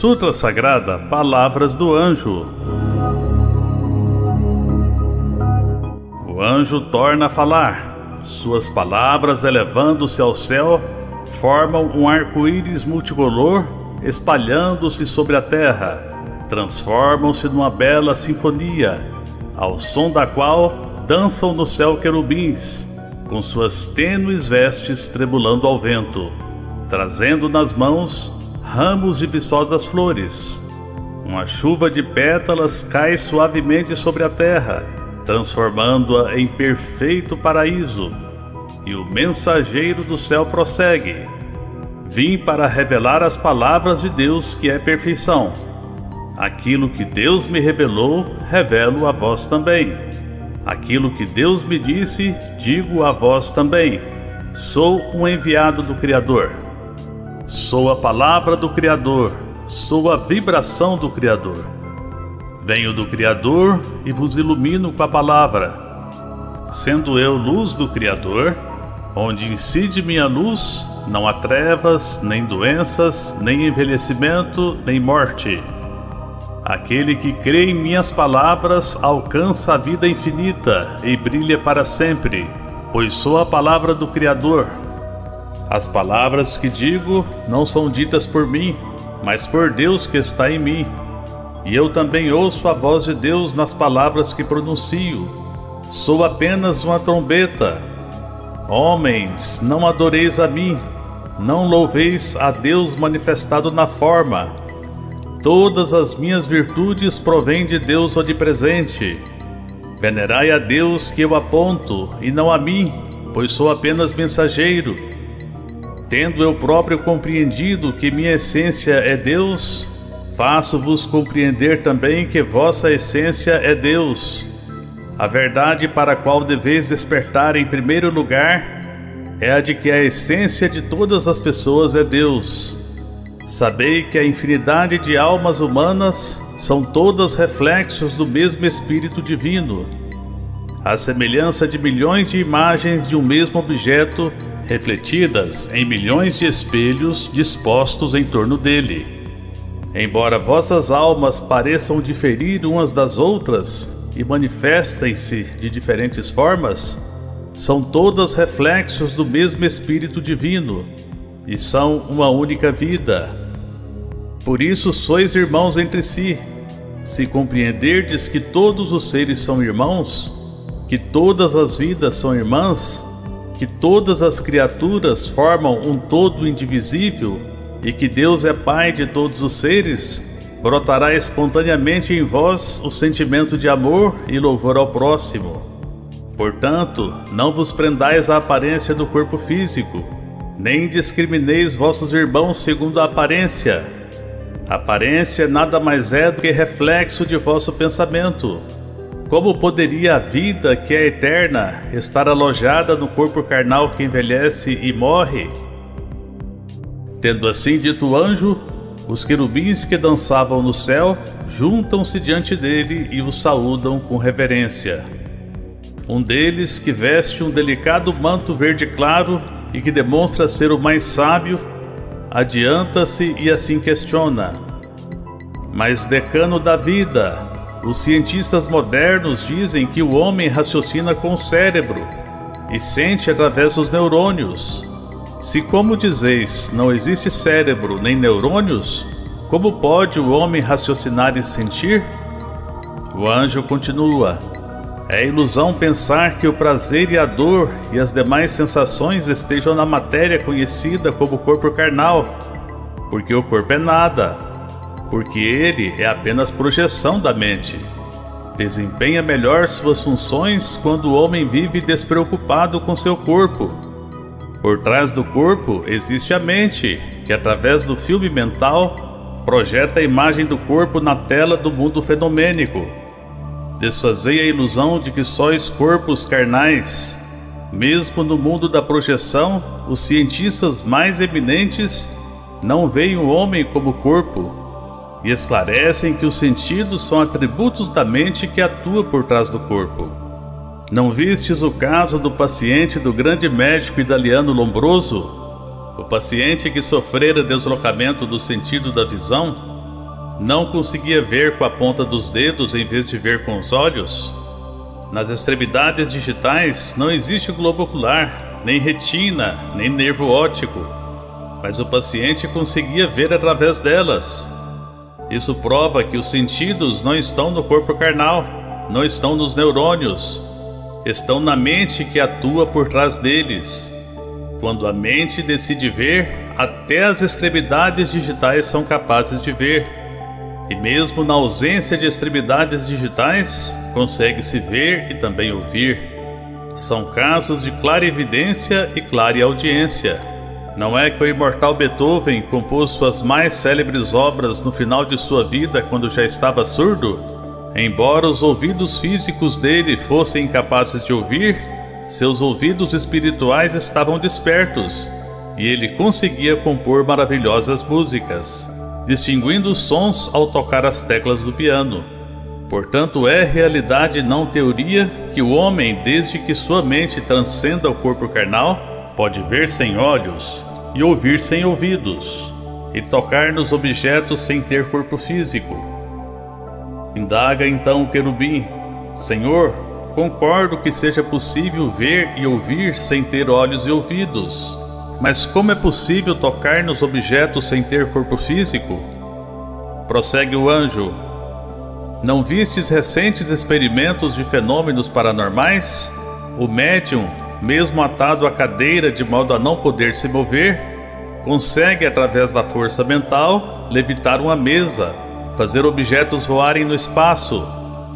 Sutra Sagrada Palavras do Anjo. O anjo torna a falar. Suas palavras, elevando-se ao céu, formam um arco-íris multicolor, espalhando-se sobre a terra. Transformam-se numa bela sinfonia, ao som da qual dançam no céu querubins, com suas tênues vestes tremulando ao vento, trazendo nas mãos ramos de viçosas flores. Uma chuva de pétalas cai suavemente sobre a terra, transformando-a em perfeito paraíso. E o mensageiro do céu prossegue: vim para revelar as palavras de Deus, que é perfeição. Aquilo que Deus me revelou, revelo a vós também. Aquilo que Deus me disse, digo a vós também. Sou um enviado do Criador. Sou a palavra do Criador. Sou a vibração do Criador. Venho do Criador e vos ilumino com a palavra. Sendo eu luz do Criador, onde incide minha luz, não há trevas, nem doenças, nem envelhecimento, nem morte. Aquele que crê em minhas palavras alcança a vida infinita e brilha para sempre, pois sou a palavra do Criador. As palavras que digo não são ditas por mim, mas por Deus que está em mim. E eu também ouço a voz de Deus nas palavras que pronuncio. Sou apenas uma trombeta. Homens, não adoreis a mim, não louveis a Deus manifestado na forma. Todas as minhas virtudes provêm de Deus onipresente. Venerai a Deus que eu aponto, e não a mim, pois sou apenas mensageiro. Tendo eu próprio compreendido que minha essência é Deus, faço-vos compreender também que vossa essência é Deus. A verdade para a qual deveis despertar em primeiro lugar é a de que a essência de todas as pessoas é Deus. Sabei que a infinidade de almas humanas são todas reflexos do mesmo Espírito Divino. À semelhança de milhões de imagens de um mesmo objeto, refletidas em milhões de espelhos dispostos em torno dele. Embora vossas almas pareçam diferir umas das outras e manifestem-se de diferentes formas, são todas reflexos do mesmo Espírito Divino e são uma única vida. Por isso sois irmãos entre si. Se compreenderdes que todos os seres são irmãos, que todas as vidas são irmãs, que todas as criaturas formam um todo indivisível e que Deus é Pai de todos os seres, brotará espontaneamente em vós o sentimento de amor e louvor ao próximo. Portanto, não vos prendais à aparência do corpo físico, nem discrimineis vossos irmãos segundo a aparência. A aparência nada mais é do que reflexo de vosso pensamento. Como poderia a vida, que é eterna, estar alojada no corpo carnal que envelhece e morre? Tendo assim dito o anjo, os querubins que dançavam no céu juntam-se diante dele e o saúdam com reverência. Um deles, que veste um delicado manto verde claro e que demonstra ser o mais sábio, adianta-se e assim questiona: mas, decano da vida, os cientistas modernos dizem que o homem raciocina com o cérebro e sente através dos neurônios. Se, como dizeis, não existe cérebro nem neurônios, como pode o homem raciocinar e sentir? O anjo continua: é ilusão pensar que o prazer e a dor e as demais sensações estejam na matéria conhecida como corpo carnal, porque o corpo é nada, porque ele é apenas projeção da mente. Desempenha melhor suas funções quando o homem vive despreocupado com seu corpo. Por trás do corpo existe a mente, que através do filme mental projeta a imagem do corpo na tela do mundo fenomênico. Desfazei a ilusão de que sois corpos carnais. Mesmo no mundo da projeção, os cientistas mais eminentes não veem o homem como corpo e esclarecem que os sentidos são atributos da mente que atua por trás do corpo. Não vistes o caso do paciente do grande médico italiano Lombroso? O paciente que sofrera deslocamento do sentido da visão Não conseguia ver com a ponta dos dedos em vez de ver com os olhos? Nas extremidades digitais não existe globo ocular, nem retina, nem nervo óptico, mas o paciente conseguia ver através delas. Isso prova que os sentidos não estão no corpo carnal, não estão nos neurônios, estão na mente que atua por trás deles. Quando a mente decide ver, até as extremidades digitais são capazes de ver. E mesmo na ausência de extremidades digitais, consegue-se ver e também ouvir. São casos de clarividência e clareaudiência. Não é que o imortal Beethoven compôs suas mais célebres obras no final de sua vida quando já estava surdo? Embora os ouvidos físicos dele fossem incapazes de ouvir, seus ouvidos espirituais estavam despertos, e ele conseguia compor maravilhosas músicas, distinguindo os sons ao tocar as teclas do piano. Portanto, é realidade, não teoria, que o homem, desde que sua mente transcenda o corpo carnal, pode ver sem olhos, e ouvir sem ouvidos, e tocar nos objetos sem ter corpo físico. Indaga então o querubim: Senhor, concordo que seja possível ver e ouvir sem ter olhos e ouvidos, mas como é possível tocar nos objetos sem ter corpo físico? Prossegue o anjo: Não vistes recentes experimentos de fenômenos paranormais? O médium, mesmo atado à cadeira de modo a não poder se mover, consegue, através da força mental, levitar uma mesa, fazer objetos voarem no espaço,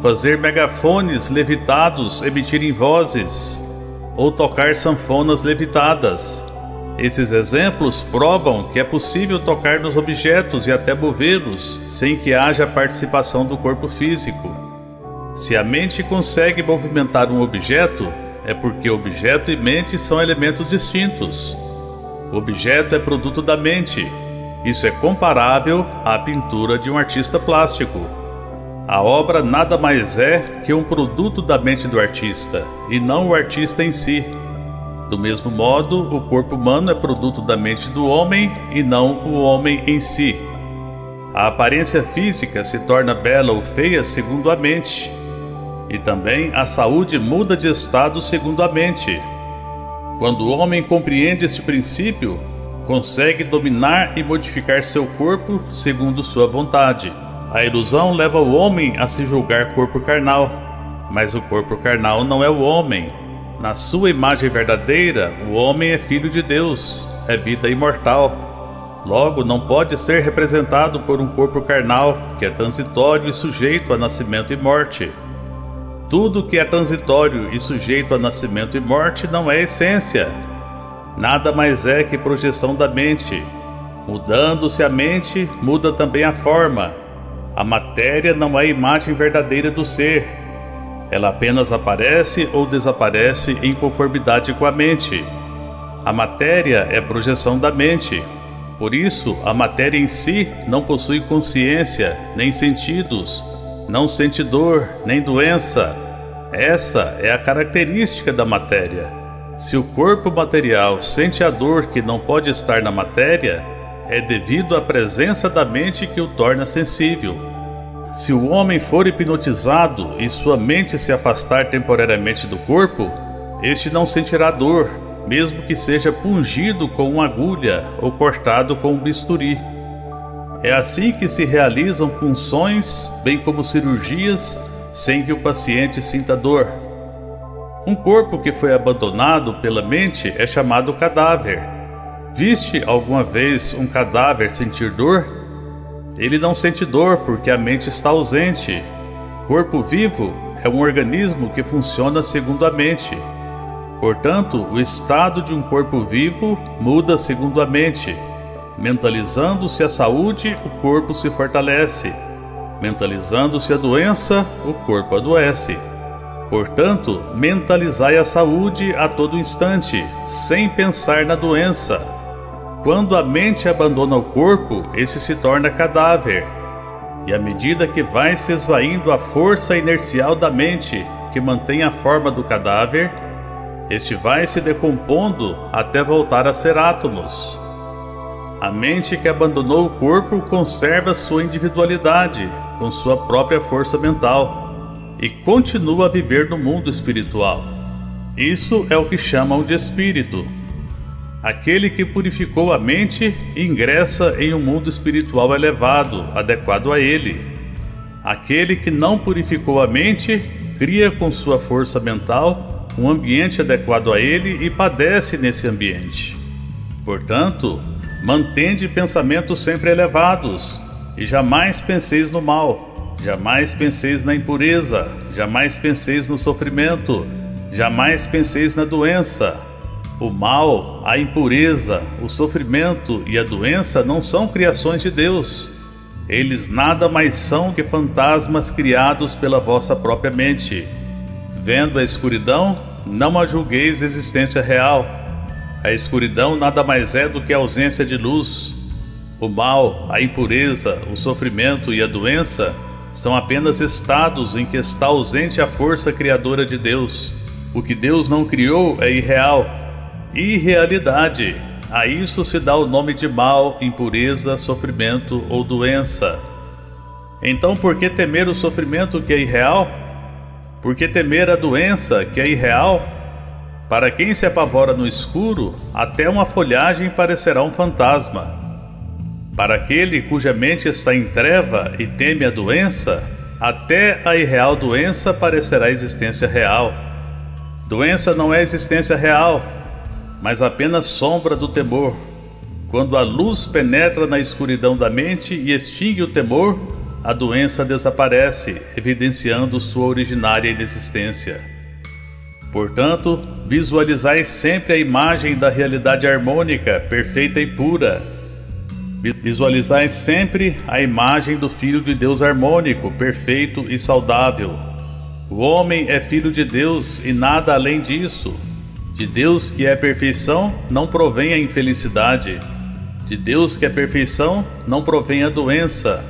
fazer megafones levitados emitirem vozes, ou tocar sanfonas levitadas. Esses exemplos provam que é possível tocar nos objetos e até movê-los sem que haja participação do corpo físico. Se a mente consegue movimentar um objeto, é porque objeto e mente são elementos distintos. O objeto é produto da mente. Isso é comparável à pintura de um artista plástico. A obra nada mais é que um produto da mente do artista, e não o artista em si. Do mesmo modo, o corpo humano é produto da mente do homem e não o homem em si. A aparência física se torna bela ou feia segundo a mente. E também a saúde muda de estado segundo a mente. Quando o homem compreende este princípio, consegue dominar e modificar seu corpo segundo sua vontade. A ilusão leva o homem a se julgar corpo carnal, mas o corpo carnal não é o homem. Na sua imagem verdadeira, o homem é filho de Deus, é vida imortal. Logo, não pode ser representado por um corpo carnal, que é transitório e sujeito a nascimento e morte. Tudo que é transitório e sujeito a nascimento e morte não é essência. Nada mais é que projeção da mente. Mudando-se a mente, muda também a forma. A matéria não é a imagem verdadeira do ser. Ela apenas aparece ou desaparece em conformidade com a mente. A matéria é projeção da mente. Por isso, a matéria em si não possui consciência, nem sentidos, não sente dor, nem doença. Essa é a característica da matéria. Se o corpo material sente a dor que não pode estar na matéria, é devido à presença da mente que o torna sensível. Se o homem for hipnotizado e sua mente se afastar temporariamente do corpo, este não sentirá dor, mesmo que seja pungido com uma agulha ou cortado com um bisturi. É assim que se realizam punções, bem como cirurgias, sem que o paciente sinta dor. Um corpo que foi abandonado pela mente é chamado cadáver. Viste alguma vez um cadáver sentir dor? Ele não sente dor porque a mente está ausente. Corpo vivo é um organismo que funciona segundo a mente. Portanto, o estado de um corpo vivo muda segundo a mente. Mentalizando-se a saúde, o corpo se fortalece. Mentalizando-se a doença, o corpo adoece. Portanto, mentalizai a saúde a todo instante, sem pensar na doença. Quando a mente abandona o corpo, esse se torna cadáver. E à medida que vai se esvaindo a força inercial da mente, que mantém a forma do cadáver, este vai se decompondo até voltar a ser átomos. A mente que abandonou o corpo conserva sua individualidade com sua própria força mental e continua a viver no mundo espiritual. Isso é o que chamam de espírito. Aquele que purificou a mente ingressa em um mundo espiritual elevado, adequado a ele. Aquele que não purificou a mente cria com sua força mental um ambiente adequado a ele e padece nesse ambiente. Portanto, mantende pensamentos sempre elevados e jamais penseis no mal, jamais penseis na impureza, jamais penseis no sofrimento, jamais penseis na doença. O mal, a impureza, o sofrimento e a doença não são criações de Deus. Eles nada mais são que fantasmas criados pela vossa própria mente. Vendo a escuridão, não a julgueis existência real. A escuridão nada mais é do que a ausência de luz. O mal, a impureza, o sofrimento e a doença são apenas estados em que está ausente a força criadora de Deus. O que Deus não criou é irreal. Irrealidade. A isso se dá o nome de mal, impureza, sofrimento ou doença. Então, por que temer o sofrimento que é irreal? Por que temer a doença que é irreal? Para quem se apavora no escuro, até uma folhagem parecerá um fantasma. Para aquele cuja mente está em treva e teme a doença, até a irreal doença parecerá existência real. Doença não é existência real, mas apenas sombra do temor. Quando a luz penetra na escuridão da mente e extingue o temor, a doença desaparece, evidenciando sua originária inexistência. Portanto, visualizai sempre a imagem da realidade harmônica, perfeita e pura. Visualizai sempre a imagem do Filho de Deus harmônico, perfeito e saudável. O homem é filho de Deus e nada além disso. De Deus que é perfeição, não provém a infelicidade. De Deus que é perfeição, não provém a doença.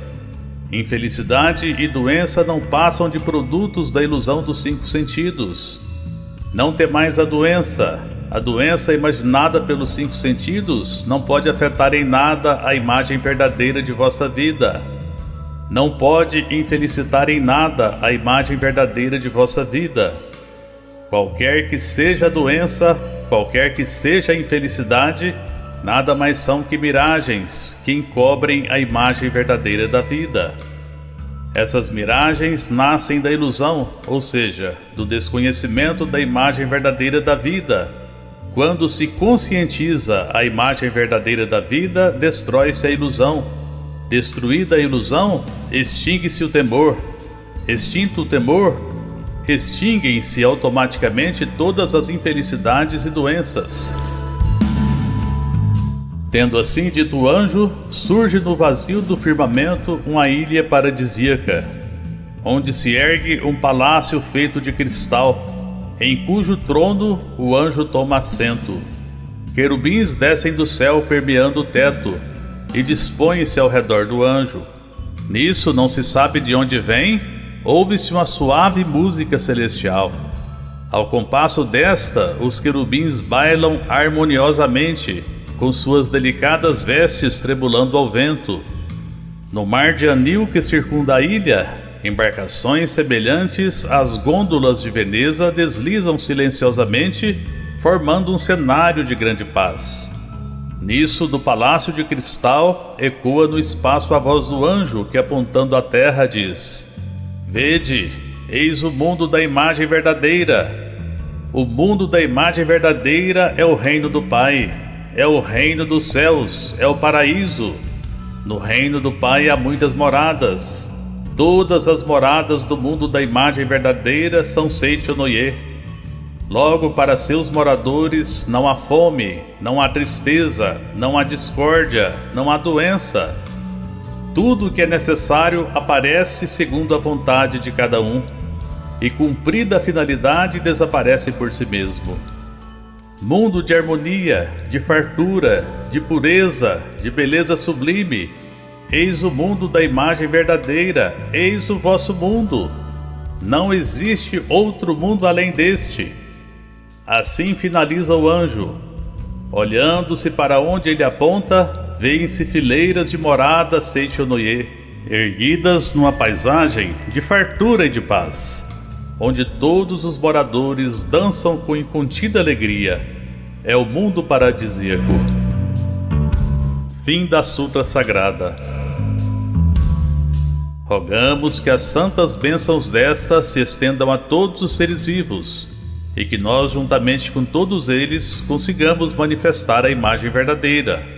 Infelicidade e doença não passam de produtos da ilusão dos 5 sentidos. Não temais a doença. A doença imaginada pelos 5 sentidos não pode afetar em nada a imagem verdadeira de vossa vida. Não pode infelicitar em nada a imagem verdadeira de vossa vida. Qualquer que seja a doença, qualquer que seja a infelicidade, nada mais são que miragens que encobrem a imagem verdadeira da vida. Essas miragens nascem da ilusão, ou seja, do desconhecimento da imagem verdadeira da vida. Quando se conscientiza a imagem verdadeira da vida, destrói-se a ilusão. Destruída a ilusão, extingue-se o temor. Extinto o temor, extinguem-se automaticamente todas as infelicidades e doenças. Tendo assim dito o anjo, surge no vazio do firmamento uma ilha paradisíaca, onde se ergue um palácio feito de cristal, em cujo trono o anjo toma assento. Querubins descem do céu permeando o teto e dispõem-se ao redor do anjo. Nisso não se sabe de onde vem, ouve-se uma suave música celestial. Ao compasso desta, os querubins bailam harmoniosamente, com suas delicadas vestes tremulando ao vento. No mar de anil que circunda a ilha, embarcações semelhantes às gôndolas de Veneza deslizam silenciosamente, formando um cenário de grande paz. Nisso, do palácio de cristal, ecoa no espaço a voz do anjo que, apontando à terra, diz: Vede, eis o mundo da imagem verdadeira. O mundo da imagem verdadeira é o reino do Pai. É o reino dos céus, é o paraíso. No reino do Pai há muitas moradas. Todas as moradas do mundo da imagem verdadeira são Seichonoye. Logo, para seus moradores não há fome, não há tristeza, não há discórdia, não há doença. Tudo o que é necessário aparece segundo a vontade de cada um, e cumprida a finalidade desaparece por si mesmo. Mundo de harmonia, de fartura, de pureza, de beleza sublime, eis o mundo da imagem verdadeira, eis o vosso mundo. Não existe outro mundo além deste. Assim finaliza o anjo. Olhando-se para onde ele aponta, vêem-se fileiras de moradas Seichonoye, erguidas numa paisagem de fartura e de paz, onde todos os moradores dançam com incontida alegria. É o mundo paradisíaco. Fim da Sutra Sagrada. Rogamos que as santas bênçãos desta se estendam a todos os seres vivos e que nós, juntamente com todos eles, consigamos manifestar a imagem verdadeira,